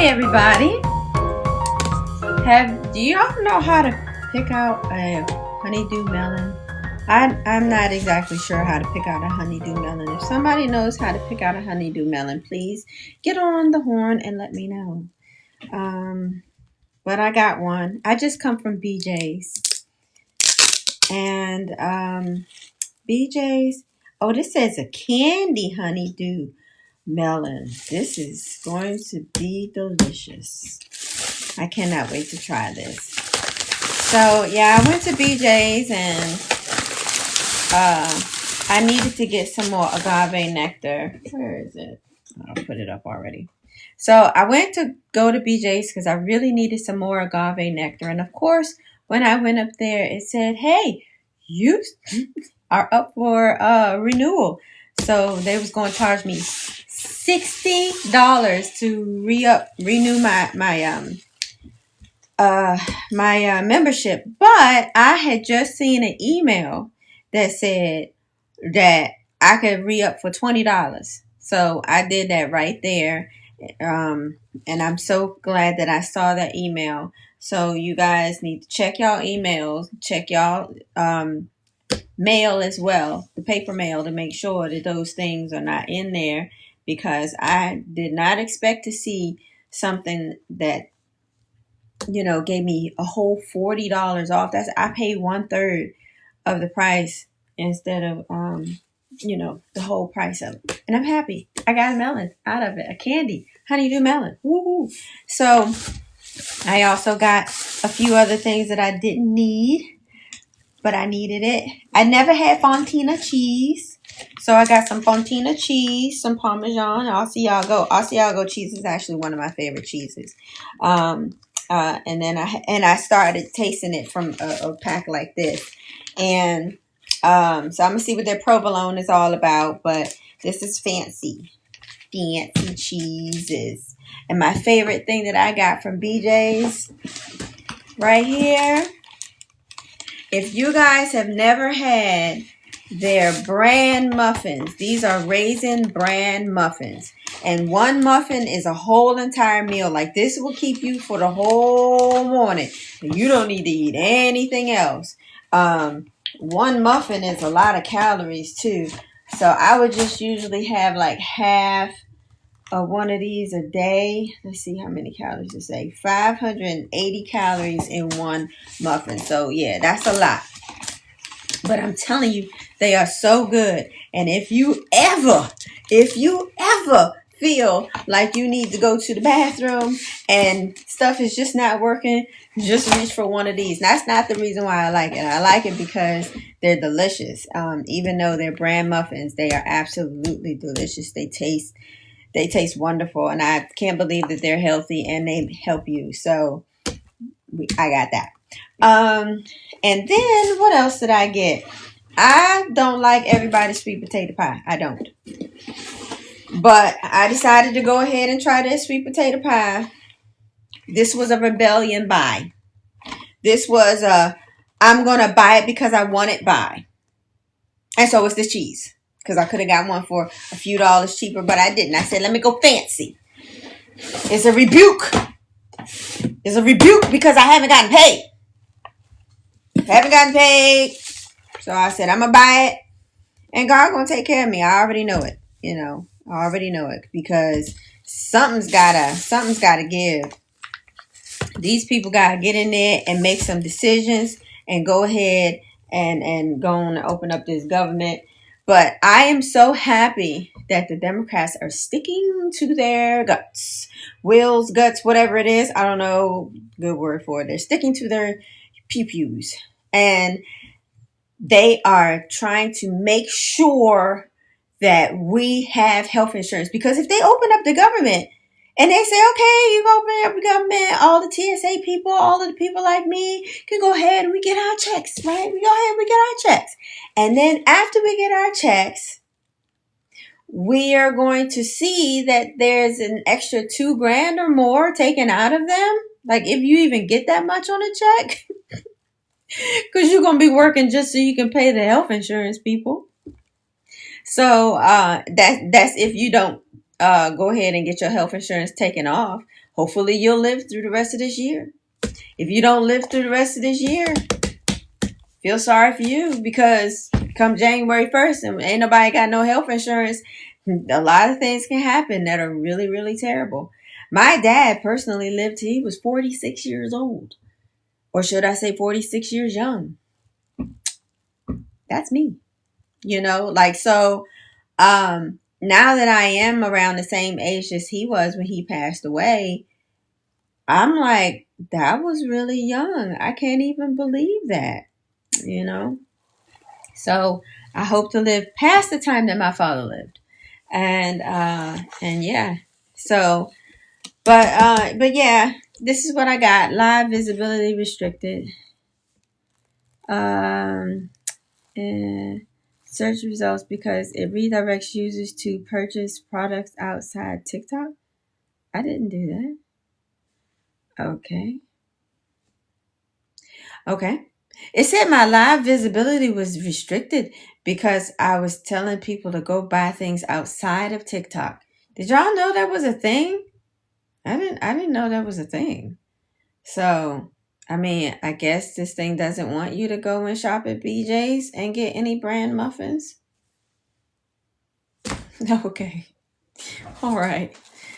everybody. Do y'all know how to pick out a honeydew melon? I'm not exactly sure how to pick out a honeydew melon. If somebody knows how to pick out a honeydew melon, please get on the horn and let me know. But I got one. I just come from BJ's. And BJ's, oh, this says a candy honeydew melon. This is going to be delicious. I cannot wait to try this. So yeah, I went to BJ's and I needed to get some more agave nectar. Where is it? I'll put it up already. So I went to go to BJ's because I really needed some more agave nectar. And of course, when I went up there, it said, hey, you are up for renewal. So they was going to charge me $60 to renew my membership. But I had just seen an email that said that I could re-up for $20. So I did that right there. And I'm so glad that I saw that email. So you guys need to check y'all emails, check y'all mail as well, the paper mail, to make sure that those things are not in there, because I did not expect to see something that, gave me a whole $40 off. I paid 1/3 of the price instead of, the whole price of it. And I'm happy. I got a melon out of it, a candy honeydew melon. Woohoo! So I also got a few other things that I didn't need, but I needed it. I never had Fontina cheese. So I got some Fontina cheese, some Parmesan, Asiago. Asiago cheese is actually one of my favorite cheeses. And then I started tasting it from a pack like this. And so I'm going to see what their provolone is all about. But this is fancy cheeses. And my favorite thing that I got from BJ's right here. If you guys have never had their bran muffins, these are raisin bran muffins. And one muffin is a whole entire meal. Like, this will keep you for the whole morning. You don't need to eat anything else. One muffin is a lot of calories too. So I would just usually have like half of one of these a day. Let's see how many calories it say. 580 calories in one muffin. So yeah, that's a lot. But I'm telling you, they are so good. And if you ever feel like you need to go to the bathroom and stuff is just not working, just reach for one of these. That's not the reason why I like it. I like it because they're delicious. Even though they're bran muffins, they are absolutely delicious. They taste wonderful, and I can't believe that they're healthy and they help you. So I got that. And then what else did I get? I don't like everybody's sweet potato pie. I don't. But I decided to go ahead and try this sweet potato pie. This was a rebellion buy. This was I'm going to buy it because I want it buy. And so was the cheese. Because I could have got one for a few dollars cheaper, but I didn't. I said, let me go fancy. It's a rebuke. It's a rebuke because I haven't gotten paid. So I said, I'm going to buy it. And God going to take care of me. I already know it. I already know it. Because something's gotta give. These people got to get in there and make some decisions and go ahead and go on and open up this government. But I am so happy that the Democrats are sticking to their guts. Wills, guts, whatever it is. I don't know. Good word for it. They're sticking to their pew-pews. And they are trying to make sure that we have health insurance. Because if they open up the government and they say, okay, you open up the government, all the TSA people, all of the people like me can go ahead and we get our checks, right? We go ahead and we get our checks. And then after we get our checks, we are going to see that there's an extra $2,000 or more taken out of them. Like, if you even get that much on a check, because you're going to be working just so you can pay the health insurance people. So that's if you don't go ahead and get your health insurance taken off. hopefully you'll live through the rest of this year. If you don't live through the rest of this year, feel sorry for you, because come January 1st and ain't nobody got no health insurance, a lot of things can happen that are really, really terrible. My dad personally lived till he was 46 years old. Or should I say 46 years young? That's me. So now that I am around the same age as he was when he passed away, I'm like, that was really young. I can't even believe that, you know? So I hope to live past the time that my father lived. And yeah. So but yeah, this is what I got. Live visibility restricted. And search results because it redirects users to purchase products outside TikTok. I didn't do that. Okay. It said my live visibility was restricted because I was telling people to go buy things outside of TikTok. Did y'all know that was a thing? I didn't know that was a thing. So, I mean, I guess this thing doesn't want you to go and shop at BJ's and get any brand muffins. Okay. All right.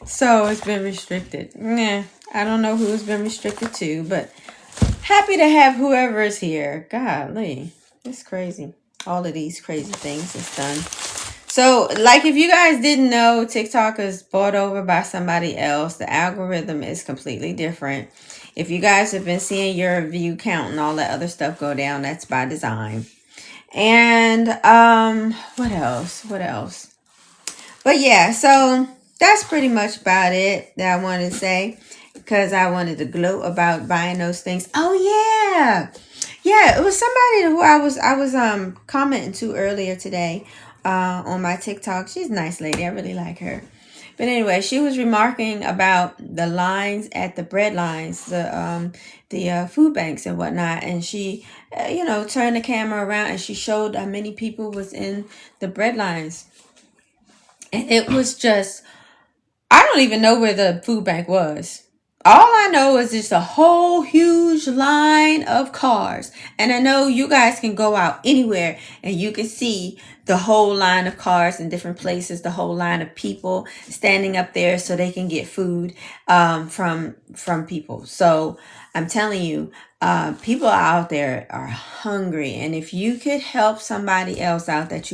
So it's been restricted. Yeah. I don't know who it's been restricted to, but happy to have whoever is here. Golly. It's crazy. All of these crazy things is done. So, like, if you guys didn't know, TikTok is bought over by somebody else. The algorithm is completely different. If you guys have been seeing your view count and all that other stuff go down, that's by design. And what else? But yeah, so that's pretty much about it that I wanted to say, because I wanted to gloat about buying those things. Oh yeah, it was somebody who I was commenting to earlier today on my TikTok. She's a nice lady. I really like her. But anyway, she was remarking about the lines at the bread lines, the food banks and whatnot, and she turned the camera around and she showed how many people was in the bread lines. And it was just, I don't even know where the food bank was. All I know is it's a whole huge line of cars. And I know you guys can go out anywhere and you can see the whole line of cars in different places, the whole line of people standing up there so they can get food from people. So I'm telling you, people out there are hungry. And if you could help somebody else out that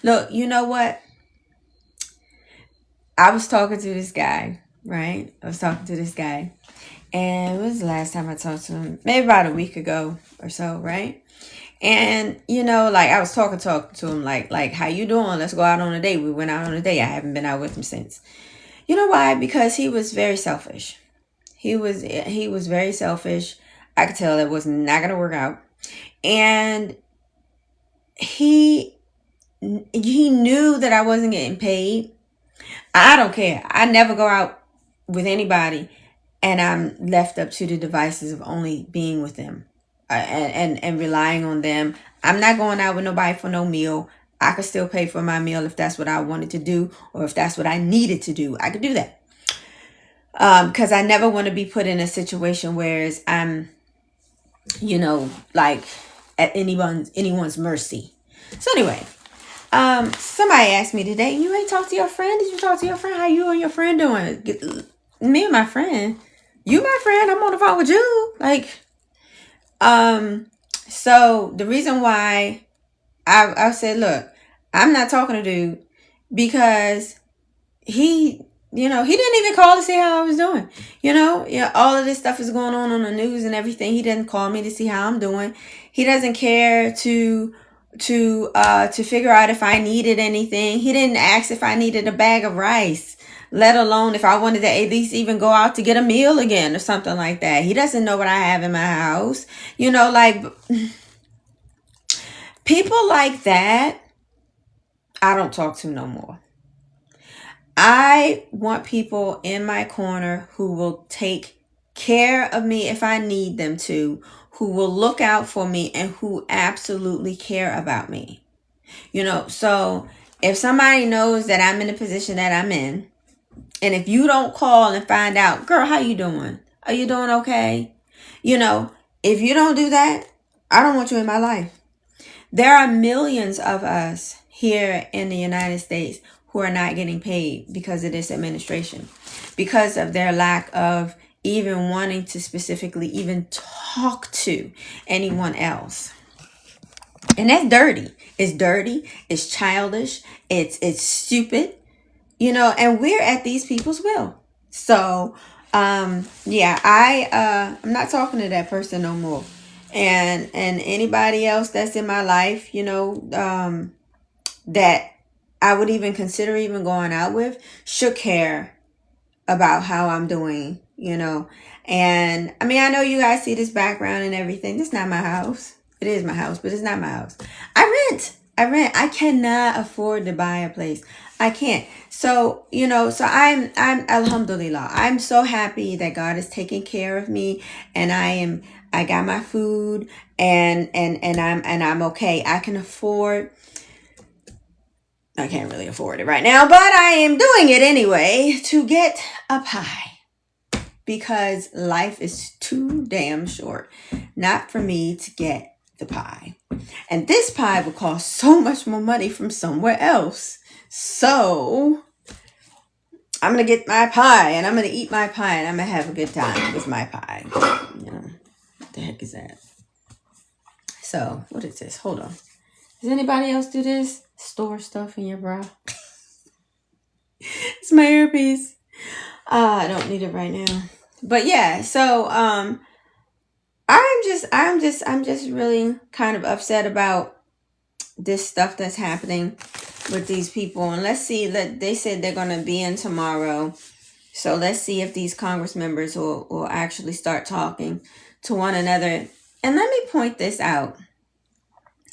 look, you know what? I was talking to this guy, right? And it was the last time I talked to him? Maybe about a week ago or so, right? And, I was talking to him like, how you doing? Let's go out on a date. We went out on a date. I haven't been out with him since. You know why? Because he was very selfish. He was very selfish. I could tell it was not going to work out. And he knew that I wasn't getting paid. I don't care. I never go out with anybody and I'm left up to the devices of only being with them and relying on them. I'm not going out with nobody for no meal. I could still pay for my meal if that's what I wanted to do, or if that's what I needed to do. I could do that. Because I never want to be put in a situation where I'm, like at anyone's mercy. So anyway, somebody asked me today, you ain't talked to your friend? Did you talk to your friend? How you and your friend doing? Me and my friend. You my friend, I'm on the phone with you. So the reason why I said, look, I'm not talking to dude because he didn't even call to see how I was doing. All of this stuff is going on the news and everything. He doesn't call me to see how I'm doing. He doesn't care to figure out if I needed anything. He didn't ask if I needed a bag of rice, let alone if I wanted to at least even go out to get a meal again or something like that. He doesn't know what I have in my house. People like that, I don't talk to no more. I want people in my corner who will take care of me if I need them to, who will look out for me and who absolutely care about me. So if somebody knows that I'm in the position that I'm in And if you don't call and find out, girl, how you doing? Are you doing okay? You know, if you don't do that, I don't want you in my life. There are millions of us here in the United States who are not getting paid because of this administration, because of their lack of even wanting to specifically even talk to anyone else. And that's dirty. It's dirty. It's childish. It's stupid. You know, and we're at these people's will. So, yeah, I'm not talking to that person no more. And anybody else that's in my life, you know, that I would even consider even going out with should care about how I'm doing, you know. And I mean, I know you guys see this background and everything. This is not my house. It is my house, but it's not my house. I rent. I cannot afford to buy a place. I can't. So, you know, so I'm alhamdulillah. I'm so happy that God is taking care of me, and I got my food, and I'm okay. I can't really afford it right now, but I am doing it anyway to get a pie. Because life is too damn short not for me to get the pie. And this pie will cost so much more money from somewhere else. So I'm going to get my pie, and I'm going to eat my pie, and I'm going to have a good time with my pie. You know, what the heck is that? So, what is this? Hold on. Does anybody else do this? Store stuff in your bra? It's my earpiece. I don't need it right now. But yeah, so I'm just really kind of upset about this stuff that's happening with these people. And let's see, they said they're going to be in tomorrow. So let's see if these Congress members will actually start talking to one another. And let me point this out.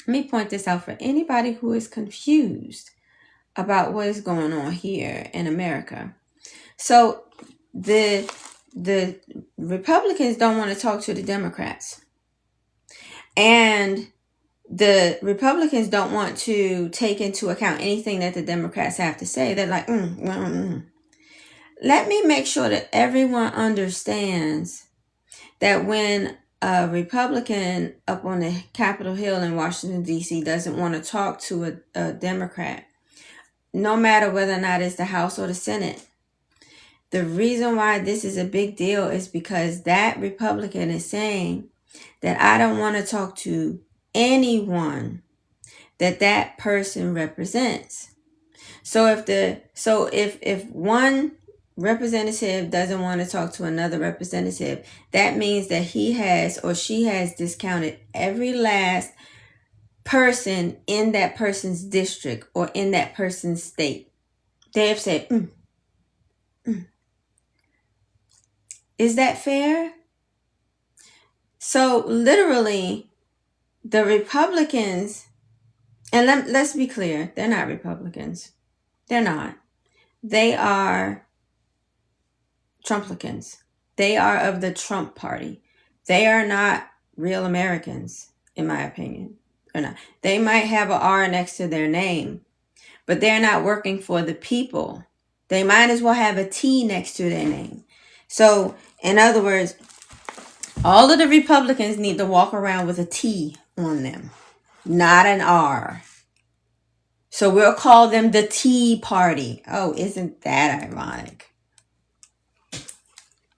Let me point this out for anybody who is confused about what is going on here in America. So the Republicans don't want to talk to the Democrats. And the Republicans don't want to take into account anything that the Democrats have to say. They're like, Let me make sure that everyone understands that when a Republican up on the Capitol Hill in Washington, D.C. doesn't want to talk to a Democrat, no matter whether or not it's the House or the Senate, the reason why this is a big deal is because that Republican is saying that I don't want to talk to anyone that person represents. So if one representative doesn't want to talk to another representative, that means that he has or she has discounted every last person in that person's district or in that person's state. They have said, Is that fair? So literally, the Republicans, and let's be clear, they're not Republicans. They're not. They are Trumplicans. They are of the Trump party. They are not real Americans, in my opinion. They're not. They might have an R next to their name, but they're not working for the people. They might as well have a T next to their name. So, in other words, all of the Republicans need to walk around with a T on them, not an R. So we'll call them the Tea Party. Oh, isn't that ironic?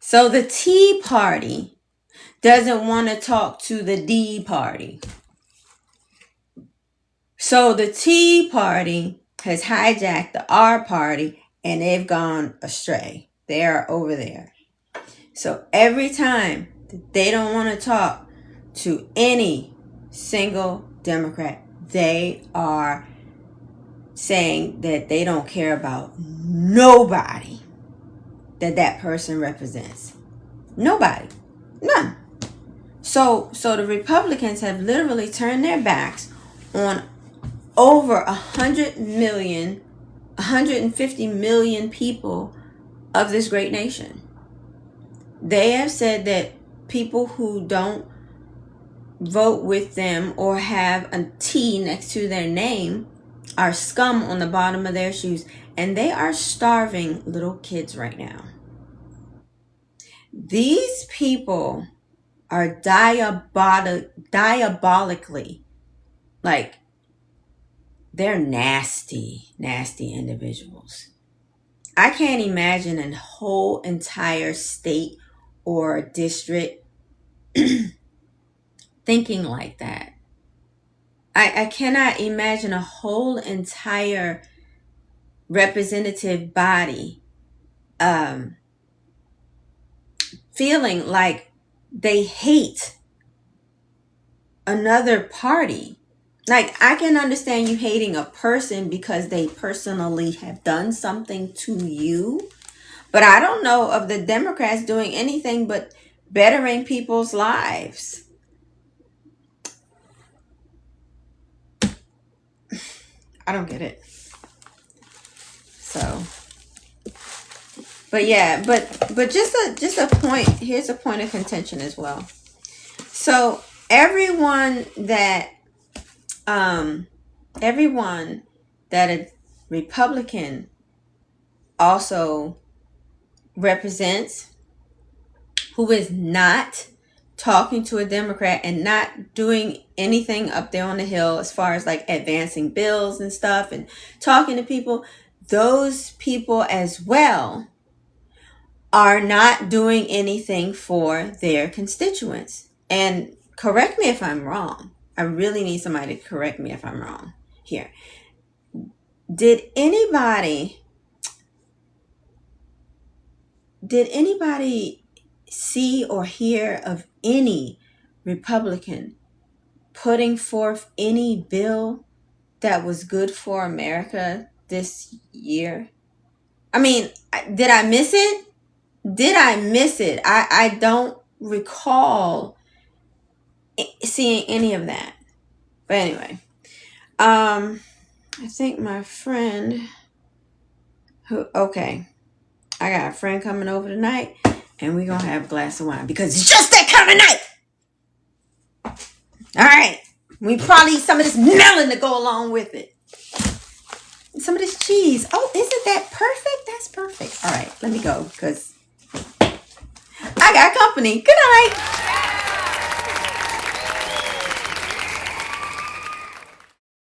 So the Tea Party doesn't want to talk to the D Party. So the Tea Party has hijacked the R Party, and they've gone astray. They are over there. So every time they don't want to talk to any single Democrat, they are saying that they don't care about nobody that person represents. Nobody. None. So the Republicans have literally turned their backs on over 150 million people of this great nation. They have said that people who don't vote with them or have a T next to their name are scum on the bottom of their shoes, and they are starving little kids right now. These people are diabolically, like, they're nasty, nasty individuals. I can't imagine a whole entire state or district thinking like that. I cannot imagine a whole entire representative body feeling like they hate another party. Like, I can understand you hating a person because they personally have done something to you, but I don't know of the Democrats doing anything but bettering people's lives. I don't get it. So, but yeah, but just a point. Here's a point of contention as well. So everyone that a Republican also represents, who is not talking to a Democrat and not doing anything up there on the Hill as far as like advancing bills and stuff and talking to people, those people as well are not doing anything for their constituents. And correct me if I'm wrong. I really need somebody to correct me if I'm wrong here. Did anybody see or hear of any Republican putting forth any bill that was good for America this year? I mean, did I miss it? I don't recall seeing any of that. But anyway, I think my friend I got a friend coming over tonight, and we're gonna have a glass of wine because it's just that kind of night. All right, we probably eat some of this melon to go along with it. Some of this cheese. Oh, isn't that perfect? That's perfect. All right, let me go because I got company. Good night.